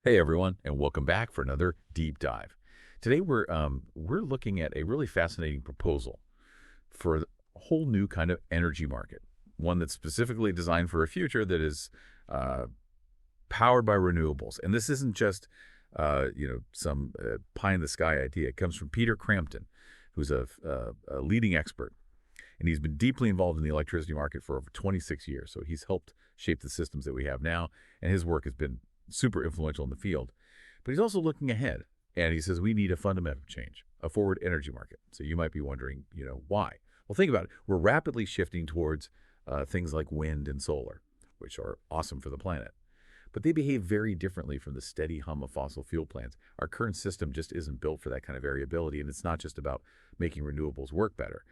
Hey everyone, and welcome back for another deep dive. Today we're looking at a really fascinating proposal for a whole new kind of energy market, one that's specifically designed for a future that is uh, powered by renewables. And this isn't just some pie in the sky idea. It comes from Peter Crampton, who's a leading expert, and he's been deeply involved in the electricity market for over 26 years. So he's helped shape the systems that we have now, and his work has been super influential in the field. But he's also looking ahead, and he says we need a fundamental change, a forward energy market. So you might be wondering, why? Well, think about it. We're rapidly shifting towards things like wind and solar, which are awesome for the planet. But they behave very differently from the steady hum of fossil fuel plants. Our current system just isn't built for that kind of variability, and it's not just about making renewables work better.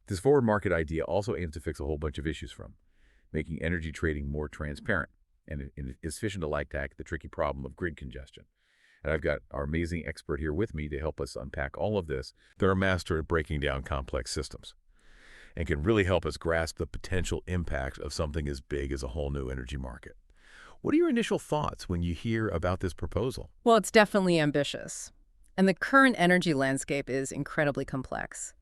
This forward market idea also aims to fix a whole bunch of issues from making energy trading more transparent and efficient to tackle the tricky problem of grid congestion. And I've got our amazing expert here with me to help us unpack all of this. They're a master at breaking down complex systems and can really help us grasp the potential impact of something as big as a whole new energy market. What are your initial thoughts when you hear about this proposal? Well, it's definitely ambitious. And the current energy landscape is incredibly complex.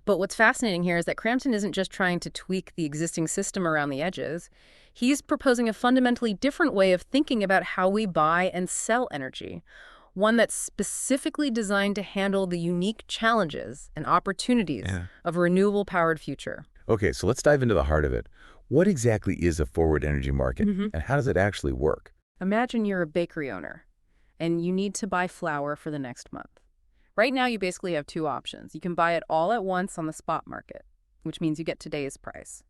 But what's fascinating here is that Crampton isn't just trying to tweak the existing system around the edges. He's proposing a fundamentally different way of thinking about how we buy and sell energy, one that's specifically designed to handle the unique challenges and opportunities Yeah. of a renewable-powered future. Okay, so let's dive into the heart of it. What exactly is a forward energy market, and how does it actually work? Imagine you're a bakery owner, and you need to buy flour for the next month. Right now, you basically have two options. You can buy it all at once on the spot market, which means you get today's price,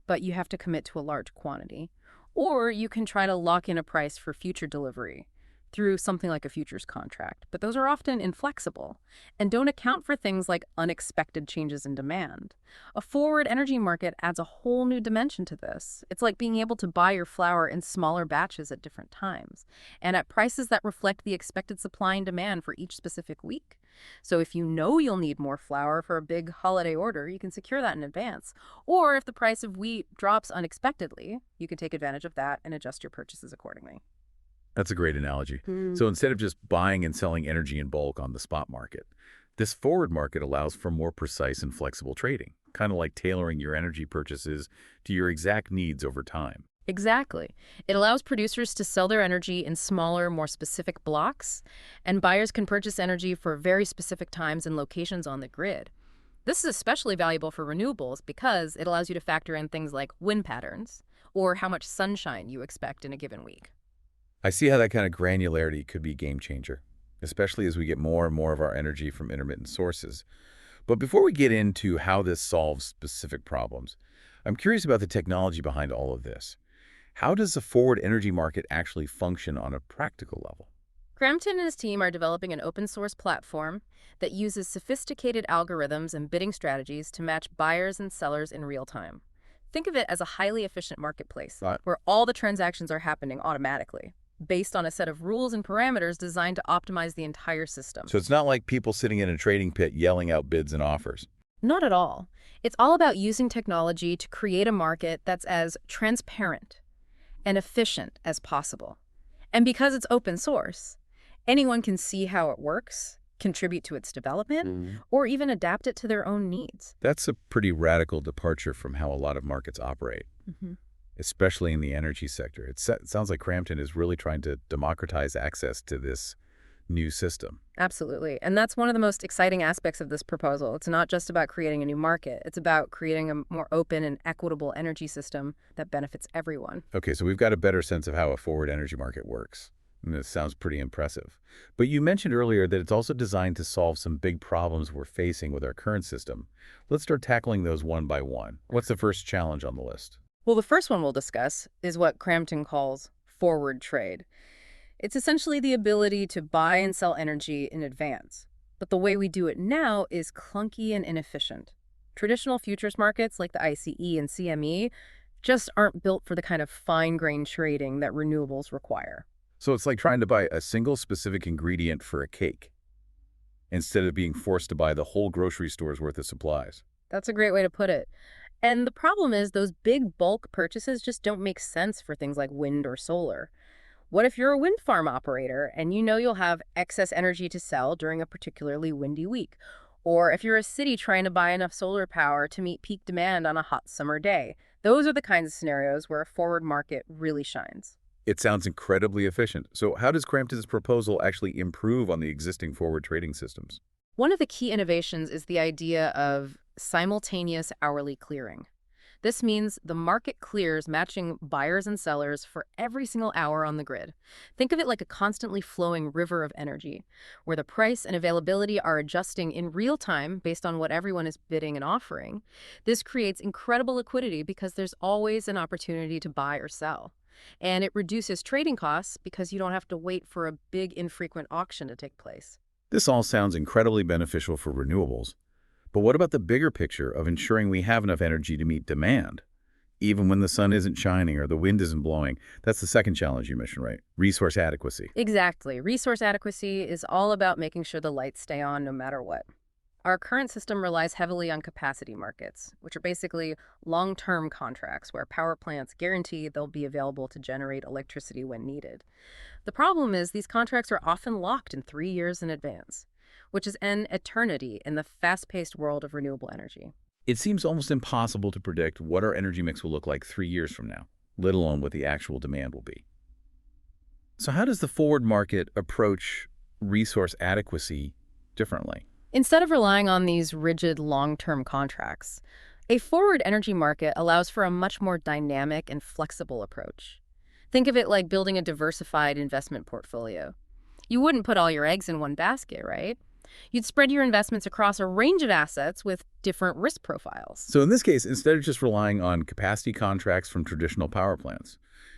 but you have to commit to a large quantity. Or you can try to lock in a price for future delivery through something like a futures contract. But those are often inflexible and don't account for things like unexpected changes in demand. A forward energy market adds a whole new dimension to this. It's like being able to buy your flour in smaller batches at different times and at prices that reflect the expected supply and demand for each specific week. So if you know you'll need more flour for a big holiday order, you can secure that in advance. Or if the price of wheat drops unexpectedly, you can take advantage of that and adjust your purchases accordingly. That's a great analogy. Hmm. So instead of just buying and selling energy in bulk on the spot market, this forward market allows for more precise and flexible trading, kind of like tailoring your energy purchases to your exact needs over time. Exactly. It allows producers to sell their energy in smaller, more specific blocks, and buyers can purchase energy for very specific times and locations on the grid. This is especially valuable for renewables because it allows you to factor in things like wind patterns or how much sunshine you expect in a given week. I see how that kind of granularity could be a game changer, especially as we get more and more of our energy from intermittent sources. But before we get into how this solves specific problems, I'm curious about the technology behind all of this. How does the forward energy market actually function on a practical level? Crampton and his team are developing an open source platform that uses sophisticated algorithms and bidding strategies to match buyers and sellers in real time. Think of it as a highly efficient marketplace Right. where all the transactions are happening automatically, based on a set of rules and parameters designed to optimize the entire system. So it's not like people sitting in a trading pit yelling out bids and offers. Not at all. It's all about using technology to create a market that's as transparent and efficient as possible. And because it's open source, anyone can see how it works, contribute to its development, or even adapt it to their own needs. That's a pretty radical departure from how a lot of markets operate, Mhm. especially in the energy sector. It sounds like Crampton is really trying to democratize access to this new system. Absolutely. And that's one of the most exciting aspects of this proposal. It's not just about creating a new market. It's about creating a more open and equitable energy system that benefits everyone. Okay, so we've got a better sense of how a forward energy market works. And this sounds pretty impressive. But you mentioned earlier that it's also designed to solve some big problems we're facing with our current system. Let's start tackling those one by one. What's the first challenge on the list? Well, the first one we'll discuss is what Crampton calls forward trade. It's essentially the ability to buy and sell energy in advance. But the way we do it now is clunky and inefficient. Traditional futures markets like the ICE and CME just aren't built for the kind of fine-grained trading that renewables require. So it's like trying to buy a single specific ingredient for a cake instead of being forced to buy the whole grocery store's worth of supplies. That's a great way to put it. And the problem is those big bulk purchases just don't make sense for things like wind or solar. What if you're a wind farm operator and you know you'll have excess energy to sell during a particularly windy week? Or if you're a city trying to buy enough solar power to meet peak demand on a hot summer day? Those are the kinds of scenarios where a forward market really shines. It sounds incredibly efficient. So how does Crampton's proposal actually improve on the existing forward trading systems? One of the key innovations is the idea of simultaneous hourly clearing. This means the market clears matching buyers and sellers for every single hour on the grid. Think of it like a constantly flowing river of energy, where the price and availability are adjusting in real time based on what everyone is bidding and offering. This creates incredible liquidity because there's always an opportunity to buy or sell. And it reduces trading costs because you don't have to wait for a big infrequent auction to take place. This all sounds incredibly beneficial for renewables. But what about the bigger picture of ensuring we have enough energy to meet demand? Even when the sun isn't shining or the wind isn't blowing, that's the second challenge you mentioned, right? Resource adequacy. Exactly. Resource adequacy is all about making sure the lights stay on no matter what. Our current system relies heavily on capacity markets, which are basically long-term contracts where power plants guarantee they'll be available to generate electricity when needed. The problem is these contracts are often locked in 3 years in advance, which is an eternity in the fast-paced world of renewable energy. It seems almost impossible to predict what our energy mix will look like 3 years from now, let alone what the actual demand will be. So how does the forward market approach resource adequacy differently? Instead of relying on these rigid long-term contracts, a forward energy market allows for a much more dynamic and flexible approach. Think of it like building a diversified investment portfolio. You wouldn't put all your eggs in one basket, right? You'd spread your investments across a range of assets with different risk profiles. So in this case, instead of just relying on capacity contracts from traditional power plants,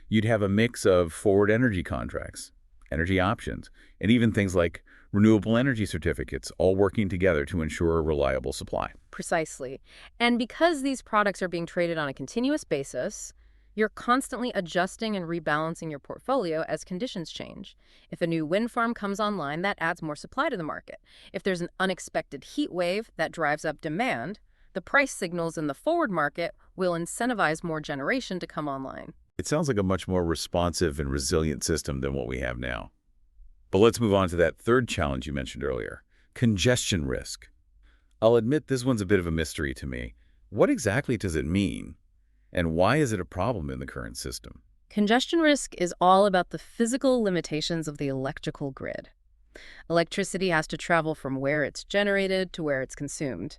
you'd have a mix of forward energy contracts, energy options, and even things like renewable energy certificates, all working together to ensure a reliable supply. Precisely. And because these products are being traded on a continuous basis, you're constantly adjusting and rebalancing your portfolio as conditions change. If a new wind farm comes online, that adds more supply to the market. If there's an unexpected heat wave that drives up demand, the price signals in the forward market will incentivize more generation to come online. It sounds like a much more responsive and resilient system than what we have now. But let's move on to that third challenge you mentioned earlier, congestion risk. I'll admit this one's a bit of a mystery to me. What exactly does it mean? And why is it a problem in the current system? Congestion risk is all about the physical limitations of the electrical grid. Electricity has to travel from where it's generated to where it's consumed.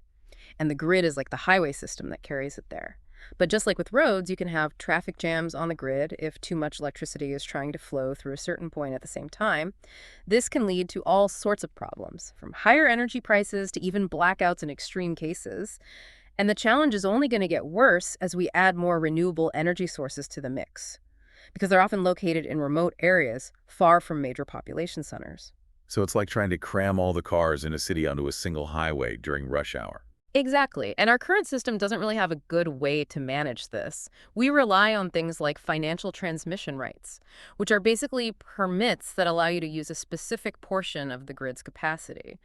And the grid is like the highway system that carries it there. But just like with roads, you can have traffic jams on the grid if too much electricity is trying to flow through a certain point at the same time. This can lead to all sorts of problems, from higher energy prices to even blackouts in extreme cases. And the challenge is only going to get worse as we add more renewable energy sources to the mix, because they're often located in remote areas far from major population centers. So it's like trying to cram all the cars in a city onto a single highway during rush hour. Exactly. And our current system doesn't really have a good way to manage this. We rely on things like financial transmission rights, which are basically permits that allow you to use a specific portion of the grid's capacity.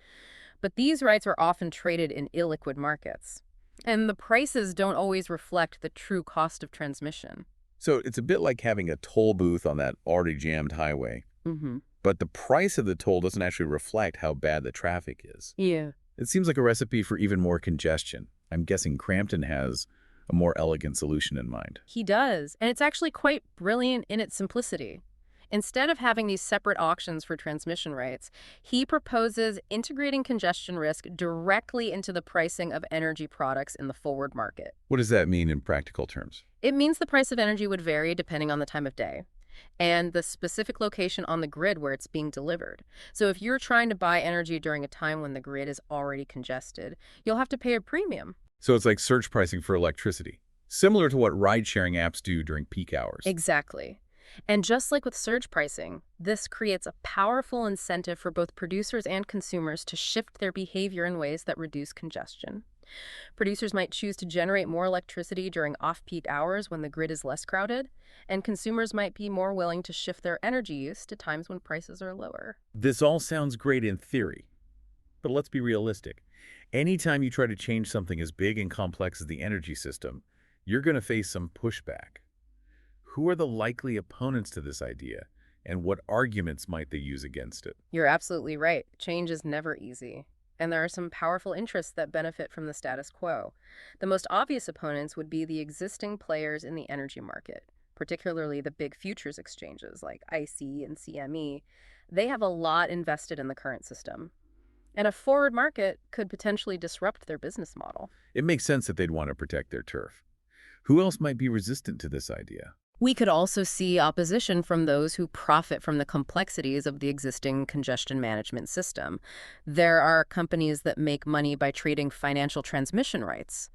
But these rights are often traded in illiquid markets. And the prices don't always reflect the true cost of transmission. So it's a bit like having a toll booth on that already jammed highway. Mm-hmm. But the price of the toll doesn't actually reflect how bad the traffic is. Yeah. It seems like a recipe for even more congestion. I'm guessing Crampton has a more elegant solution in mind. He does. And it's actually quite brilliant in its simplicity. Instead of having these separate auctions for transmission rights, he proposes integrating congestion risk directly into the pricing of energy products in the forward market. What does that mean in practical terms? It means the price of energy would vary depending on the time of day and the specific location on the grid where it's being delivered. So if you're trying to buy energy during a time when the grid is already congested, you'll have to pay a premium. So it's like surge pricing for electricity, similar to what ride-sharing apps do during peak hours. Exactly. And just like with surge pricing, this creates a powerful incentive for both producers and consumers to shift their behavior in ways that reduce congestion. Producers might choose to generate more electricity during off-peak hours when the grid is less crowded, and consumers might be more willing to shift their energy use to times when prices are lower. This all sounds great in theory, but let's be realistic. Anytime you try to change something as big and complex as the energy system, you're going to face some pushback. Who are the likely opponents to this idea, And what arguments might they use against it? You're absolutely right. Change is never easy. And there are some powerful interests that benefit from the status quo. The most obvious opponents would be the existing players in the energy market, particularly the big futures exchanges like IC and CME. They have a lot invested in the current system. And a forward market could potentially disrupt their business model. It makes sense that they'd want to protect their turf. Who else might be resistant to this idea? We could also see opposition from those who profit from the complexities of the existing congestion management system. There are companies that make money by trading financial transmission rights,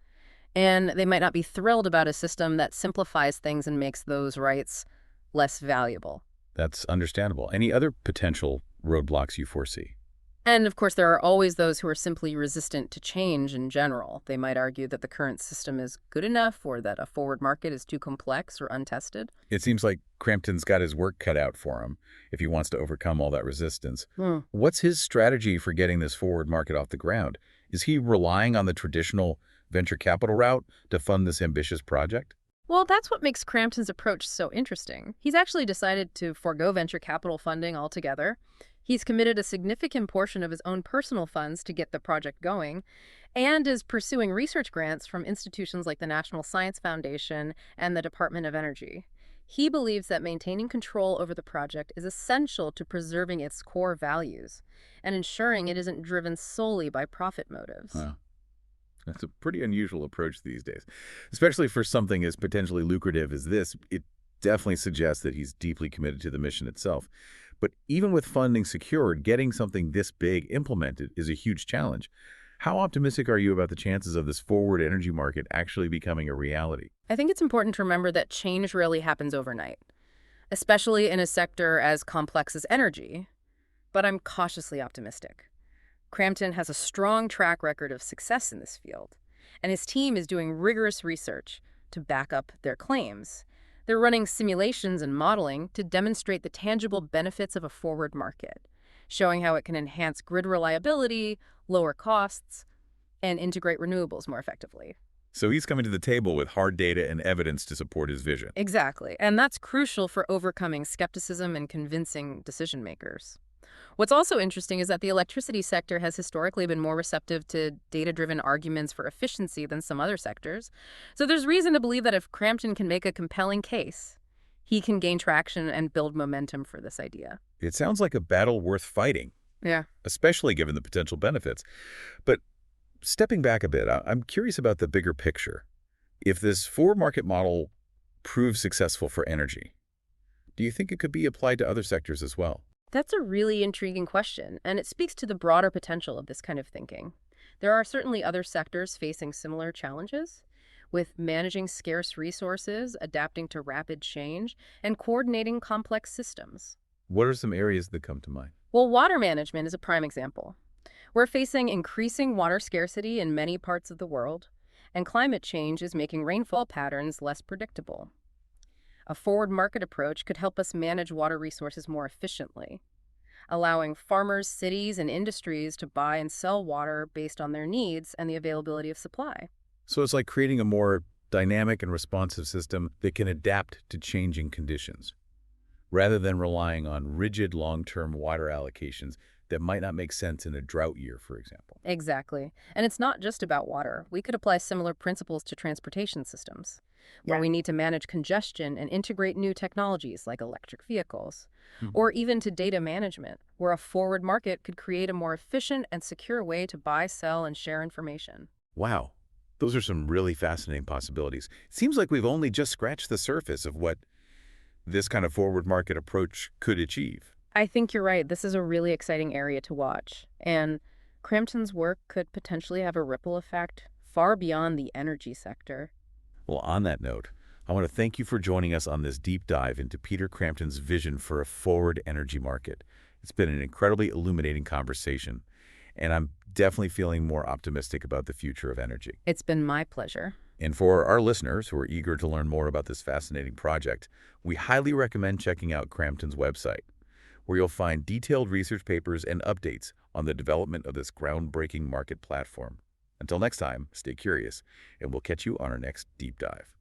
and they might not be thrilled about a system that simplifies things and makes those rights less valuable. That's understandable. Any other potential roadblocks you foresee? And of course, there are always those who are simply resistant to change in general. They might argue that the current system is good enough or that a forward market is too complex or untested. It seems like Crampton's got his work cut out for him if he wants to overcome all that resistance. Hmm. What's his strategy for getting this forward market off the ground? Is he relying on the traditional venture capital route to fund this ambitious project? Well, that's what makes Crampton's approach so interesting. He's actually decided to forego venture capital funding altogether. He's committed a significant portion of his own personal funds to get the project going, and is pursuing research grants from institutions like the National Science Foundation and the Department of Energy. He believes that maintaining control over the project is essential to preserving its core values and ensuring it isn't driven solely by profit motives. Wow. That's a pretty unusual approach these days, especially for something as potentially lucrative as this. It definitely suggests that he's deeply committed to the mission itself. But even with funding secured, getting something this big implemented is a huge challenge. How optimistic are you about the chances of this forward energy market actually becoming a reality? I think it's important to remember that change rarely happens overnight, especially in a sector as complex as energy. But I'm cautiously optimistic. Crampton has a strong track record of success in this field, and his team is doing rigorous research to back up their claims. They're running simulations and modeling to demonstrate the tangible benefits of a forward market, showing how it can enhance grid reliability, lower costs, and integrate renewables more effectively. So he's coming to the table with hard data and evidence to support his vision. Exactly, and that's crucial for overcoming skepticism and convincing decision makers. What's also interesting is that the electricity sector has historically been more receptive to data-driven arguments for efficiency than some other sectors. So there's reason to believe that if Crampton can make a compelling case, he can gain traction and build momentum for this idea. It sounds like a battle worth fighting, Yeah. especially given the potential benefits. But stepping back a bit, I'm curious about the bigger picture. If this forward market model proves successful for energy, do you think it could be applied to other sectors as well? That's a really intriguing question, and it speaks to the broader potential of this kind of thinking. There are certainly other sectors facing similar challenges, with managing scarce resources, adapting to rapid change, and coordinating complex systems. What are some areas that come to mind? Well, water management is a prime example. We're facing increasing water scarcity in many parts of the world, and climate change is making rainfall patterns less predictable. A forward market approach could help us manage water resources more efficiently, allowing farmers, cities, and industries to buy and sell water based on their needs and the availability of supply. So it's like creating a more dynamic and responsive system that can adapt to changing conditions, rather than relying on rigid long-term water allocations that might not make sense in a drought year, for example. Exactly. And it's not just about water. We could apply similar principles to transportation systems, where we need to manage congestion and integrate new technologies like electric vehicles, or even to data management, where a forward market could create a more efficient and secure way to buy, sell, and share information. Wow, those are some really fascinating possibilities. It seems like we've only just scratched the surface of what this kind of forward market approach could achieve. I think you're right. This is a really exciting area to watch. And Crampton's work could potentially have a ripple effect far beyond the energy sector. Well, on that note, I want to thank you for joining us on this deep dive into Peter Crampton's vision for a forward energy market. It's been an incredibly illuminating conversation, and I'm definitely feeling more optimistic about the future of energy. It's been my pleasure. And for our listeners who are eager to learn more about this fascinating project, we highly recommend checking out Crampton's website, where you'll find detailed research papers and updates on the development of this groundbreaking market platform. Until next time, stay curious, and we'll catch you on our next deep dive.